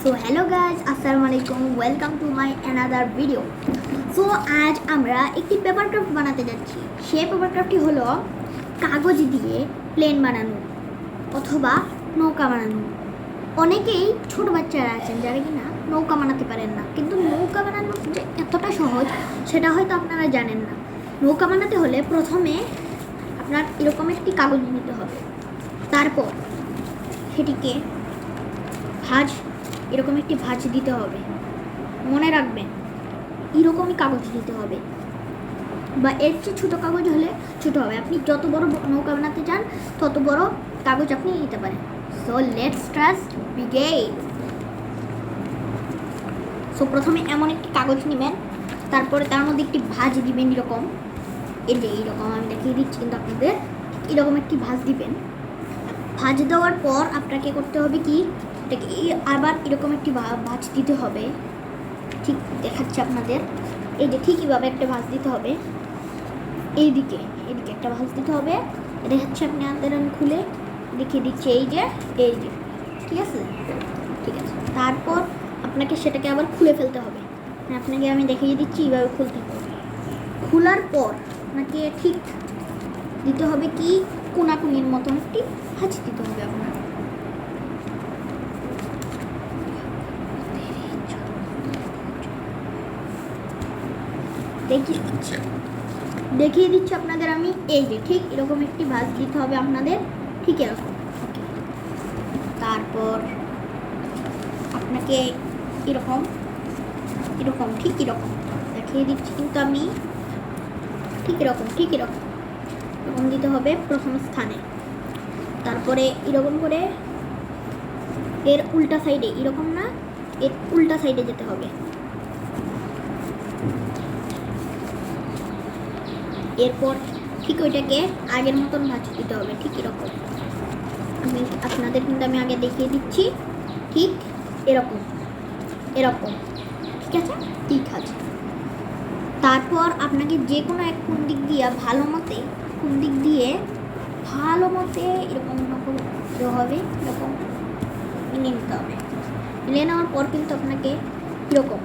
So hello guys, আসসালামু আলাইকুম, welcome to my another video. So আজ আমরা একটি পেপার ক্রাফট বানাতে যাচ্ছি। সেই পেপার ক্রাফটটি হলো কাগজ দিয়ে প্লেন বানানো অথবা নৌকা বানানো। অনেকেই ছোট বাচ্চারা আছেন যারা কিনা নৌকা বানাতে পারেন না, কিন্তু নৌকা বানানো যে এতটা সহজ সেটা হয়তো আপনারা জানেন না। নৌকা বানাতে হলে প্রথমে আপনার এরকম একটি কাগজ নিতে হবে, তারপর সেটিকে এরকম একটি ভাঁজ দিতে হবে। মনে রাখবেন এরকমই কাগজ দিতে হবে, বা এর চেয়ে ছোটো কাগজ হলে ছোটো হবে। আপনি যত বড় নৌকা বানাতে চান তত বড় কাগজ আপনি নিতে পারেন। So let's start begin. So প্রথমে এমন একটি কাগজ নেবেন, তারপরে তার মধ্যে একটি ভাঁজ দিবেন। এরকম এইরকম আমি দেখিয়ে দিচ্ছি, কিন্তু আপনাদের এরকম একটি ভাঁজ দিবেন। ভাঁজ দেওয়ার পর আপনাকে করতে হবে কি, এটাকে আবার এরকম একটি ভাঁজ দিতে হবে। ঠিক দেখাচ্ছি আপনাদের, এই যে ঠিক এইভাবে একটা ভাঁজ দিতে হবে। এইদিকে একটা ভাঁজ দিতে হবে। এটা হচ্ছে আপনাদের আমি খুলে দেখিয়ে দিচ্ছি। এই যে ঠিক আছে। তারপর আপনাকে সেটাকে আবার খুলে ফেলতে হবে। আপনাকে আমি দেখিয়ে দিচ্ছি এইভাবে খুলতে হবে। খোলার পর আপনাকে ঠিক দিতে হবে কি, কোনাকুনির মতন একটি ভাঁজ দিতে হবে আপনার। দেখিয়ে দিচ্ছি আপনাদের আমি। এই যে ঠিক এরকম একটি ভাঁজ দিতে হবে আপনাদের, ঠিক এরকম। তারপর আপনাকে এরকম ঠিক এরকম দেখিয়ে দিচ্ছি, কিন্তু আমি ঠিক এরকম দিতে হবে প্রথম স্থানে। তারপরে এরকম করে এর উল্টা সাইডে, এরকম না, এর উল্টা সাইডে যেতে হবে। এরপর ঠিক ওইটাকে আগের মতন ভাঁজ দিতে হবে, ঠিক এরকম। আপনাদের কিন্তু আমি আগে দেখিয়ে দিচ্ছি, ঠিক এরকম ঠিক আছে, ঠিক আছে। তারপর আপনাকে যে কোনো এক কোন দিক দিয়ে ভালো মতে এরকম হবে, এরকম নিয়ে নিতে হবে। নিয়ে নেওয়ার পর কিন্তু আপনাকে এরকম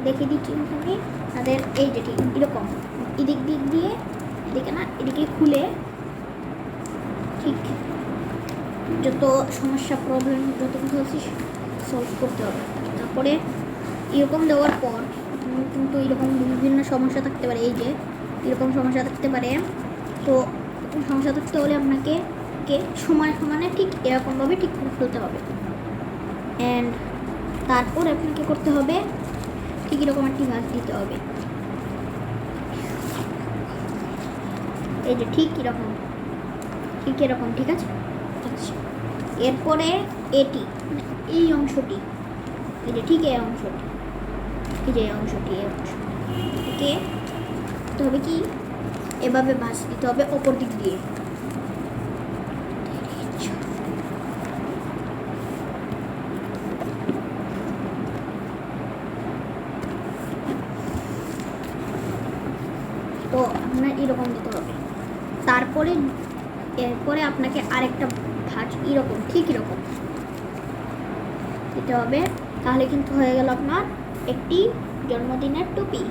দেখিয়ে দিচ্ছি আমি তাদের। এই যে ঠিক এরকম দিক দিয়ে এদিকে না, এদিকে খুলে ঠিক যত সমস্যা প্রবলেম যত কিছু আছে সলভ করতে হবে। তারপরে এরকম দেওয়ার পর কিন্তু এরকম বিভিন্ন সমস্যা থাকতে পারে। এই যে এরকম সমস্যা থাকতে পারে। তো সমস্যা থাকতে হলে আপনাকে সমানে ঠিক এরকমভাবে ঠিক করে ফেলতে হবে। অ্যান্ড তারপর আপনাকে করতে হবে ঠিক এরকম একটি ভাঁজ দিতে হবে। এই যে ঠিক এরকম ঠিক আছে। আচ্ছা, এরপরে এই অংশটি, এই যে ঠিক এই অংশটি একে দিতে হবে কি, এভাবে ভাঁজ দিতে হবে অপর দিক দিয়ে। তো আপনার এরকম দিতে হবে। এরপরে আপনাকে আরেকটা ভাঁজ ঠিক এরকম দিতে হবে। তাহলে কিন্তু হয়ে গেল আপনার একটি জন্মদিনের টুপি।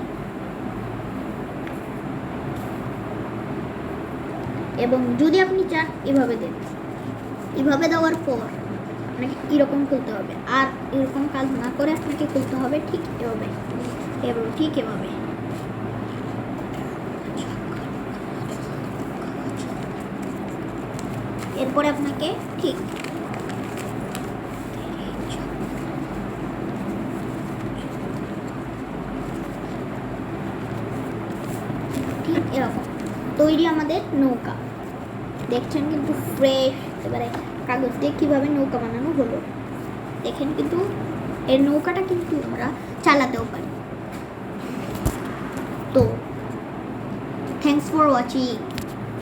এবং যদি আপনি চান এভাবে দেন, এভাবে দেওয়ার পর আপনাকে এরকম খুলতে হবে। আর এরকম কাজ না করে আপনাকে খুলতে হবে ঠিক এভাবে ঠিক এভাবে। এরপরে আপনাকে ঠিক এরকম তৈরি আমাদের নৌকা। দেখছেন কিন্তু ফ্রেশ এবারে কাগজ দিয়ে কীভাবে নৌকা বানানো হলো। দেখেন কিন্তু এর নৌকাটা কিন্তু আমরা চালাতেও পারি। তো থ্যাংকস ফর ওয়াচিং।